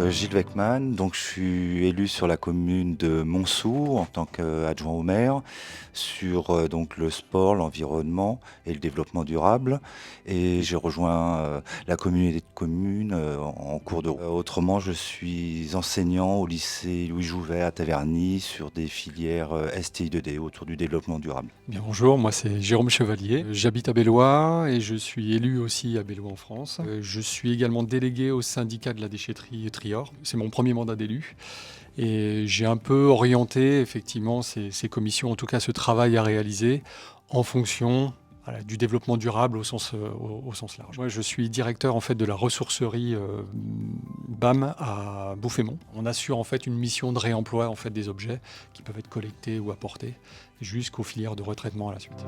Gilles Weckmann, donc je suis élu sur la commune de Montsou en tant qu'adjoint au maire sur donc le sport, l'environnement et le développement durable. Et j'ai rejoint la communauté de communes en cours de route. Autrement, je suis enseignant au lycée Louis Jouvet à Taverny sur des filières STI2D autour du développement durable. Bien, bonjour, moi c'est Jérôme Chevalier. J'habite à Bellois et je suis élu aussi à Bellois en France. Je suis également délégué au syndicat de la déchetterie Trior. C'est mon premier mandat d'élu. Et j'ai un peu orienté effectivement ces commissions, en tout cas ce travail à réaliser, en fonction du développement durable au sens large. Moi, je suis directeur en fait de la ressourcerie BAM à Bouffémont. On assure en fait une mission de réemploi en fait des objets qui peuvent être collectés ou apportés jusqu'aux filières de retraitement à la suite.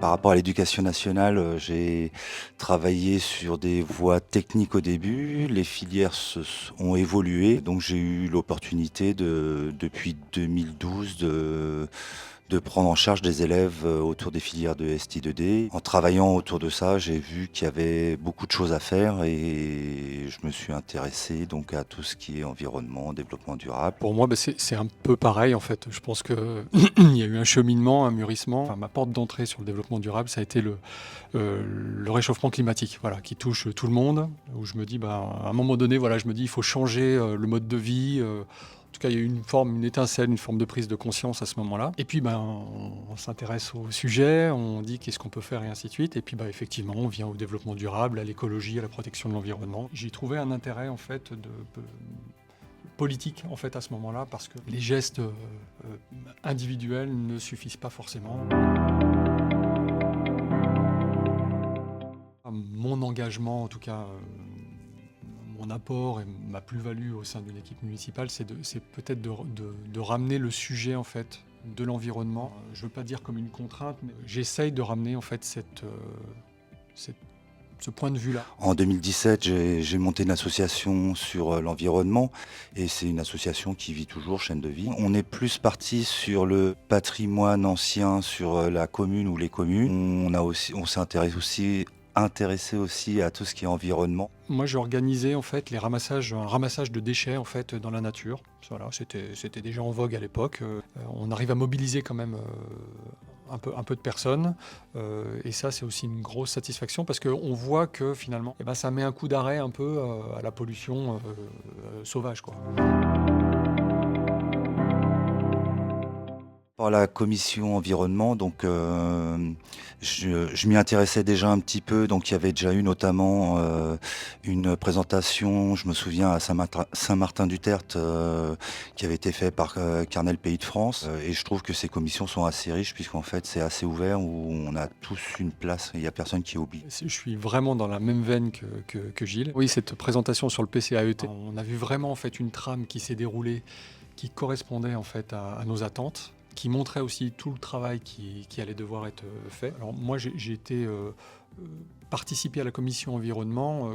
Par rapport à l'éducation nationale, j'ai travaillé sur des voies techniques au début. Les filières ont évolué, donc j'ai eu l'opportunité depuis 2012 de prendre en charge des élèves autour des filières de STI2D. En travaillant autour de ça, j'ai vu qu'il y avait beaucoup de choses à faire et je me suis intéressé donc à tout ce qui est environnement, développement durable. Pour moi, c'est un peu pareil en fait. Je pense qu'il y a eu un cheminement, un mûrissement. Enfin, ma porte d'entrée sur le développement durable, ça a été le réchauffement climatique, voilà, qui touche tout le monde. Où je me dis, à un moment donné, voilà, je me dis, il faut changer le mode de vie. En tout cas, il y a eu une étincelle, une forme de prise de conscience à ce moment-là. Et puis, on s'intéresse au sujet, on dit qu'est-ce qu'on peut faire et ainsi de suite. Et puis, effectivement, on vient au développement durable, à l'écologie, à la protection de l'environnement. J'ai trouvé un intérêt en fait politique en fait à ce moment-là parce que les gestes individuels ne suffisent pas forcément. Mon engagement, en tout cas mon apport et ma plus-value au sein d'une équipe municipale, c'est peut-être de ramener le sujet en fait de l'environnement. Je ne veux pas dire comme une contrainte, mais j'essaye de ramener en fait ce point de vue-là. En 2017, j'ai monté une association sur l'environnement et c'est une association qui vit toujours, chaîne de vie. On est plus parti sur le patrimoine ancien, sur la commune ou les communes. On s'est intéressé aussi à tout ce qui est environnement. Moi, j'ai organisé en fait un ramassage de déchets en fait dans la nature. Voilà, c'était déjà en vogue à l'époque. On arrive à mobiliser quand même un peu de personnes. Et ça, c'est aussi une grosse satisfaction parce qu'on voit que finalement, ça met un coup d'arrêt un peu à la pollution sauvage, quoi. Par la commission environnement, donc je m'y intéressais déjà un petit peu, donc il y avait déjà eu notamment une présentation, je me souviens, à Saint-Martin-du-Tertre qui avait été faite par Carnel Pays de France. Et je trouve que ces commissions sont assez riches puisqu'en fait c'est assez ouvert où on a tous une place, il n'y a personne qui est oublié. Je suis vraiment dans la même veine que Gilles. Oui, cette présentation sur le PCAET, on a vu vraiment en fait une trame qui s'est déroulée, qui correspondait en fait à nos attentes, qui montrait aussi tout le travail qui allait devoir être fait. Alors moi, j'ai été participer à la commission environnement,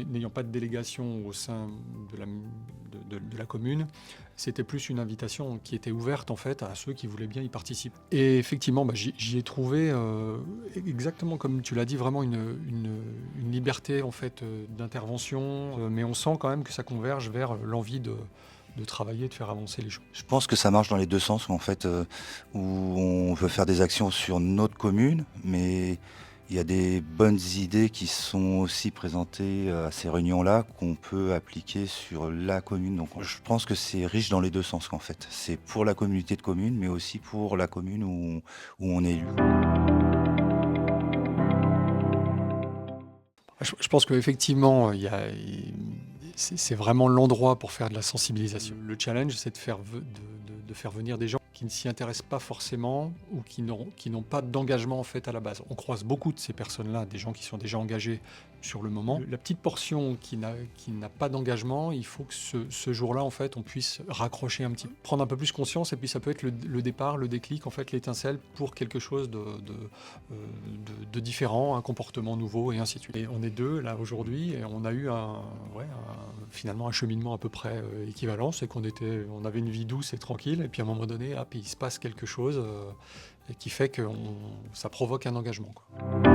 n'ayant pas de délégation au sein de la commune. C'était plus une invitation qui était ouverte en fait à ceux qui voulaient bien y participer. Et effectivement, j'y ai trouvé exactement comme tu l'as dit, vraiment une liberté en fait d'intervention, mais on sent quand même que ça converge vers l'envie de travailler, de faire avancer les choses. Je pense que ça marche dans les deux sens, en fait, où on veut faire des actions sur notre commune, mais il y a des bonnes idées qui sont aussi présentées à ces réunions-là qu'on peut appliquer sur la commune. Donc je pense que c'est riche dans les deux sens, en fait. C'est pour la communauté de communes, mais aussi pour la commune où on est élu. Je pense qu'effectivement, c'est vraiment l'endroit pour faire de la sensibilisation. Le challenge, c'est de faire venir des gens qui ne s'y intéressent pas forcément ou qui n'ont pas d'engagement en fait à la base. On croise beaucoup de ces personnes-là, des gens qui sont déjà engagés sur le moment. La petite portion qui n'a pas d'engagement, il faut que ce jour-là, en fait, on puisse raccrocher un petit peu, prendre un peu plus conscience, et puis ça peut être le départ, le déclic, en fait, l'étincelle pour quelque chose de différent, un comportement nouveau, et ainsi de suite. Et on est deux, là, aujourd'hui, et on a eu finalement un cheminement à peu près équivalent, c'est qu'on avait une vie douce et tranquille, et puis à un moment donné, hop, il se passe quelque chose et qui fait que ça provoque un engagement, quoi.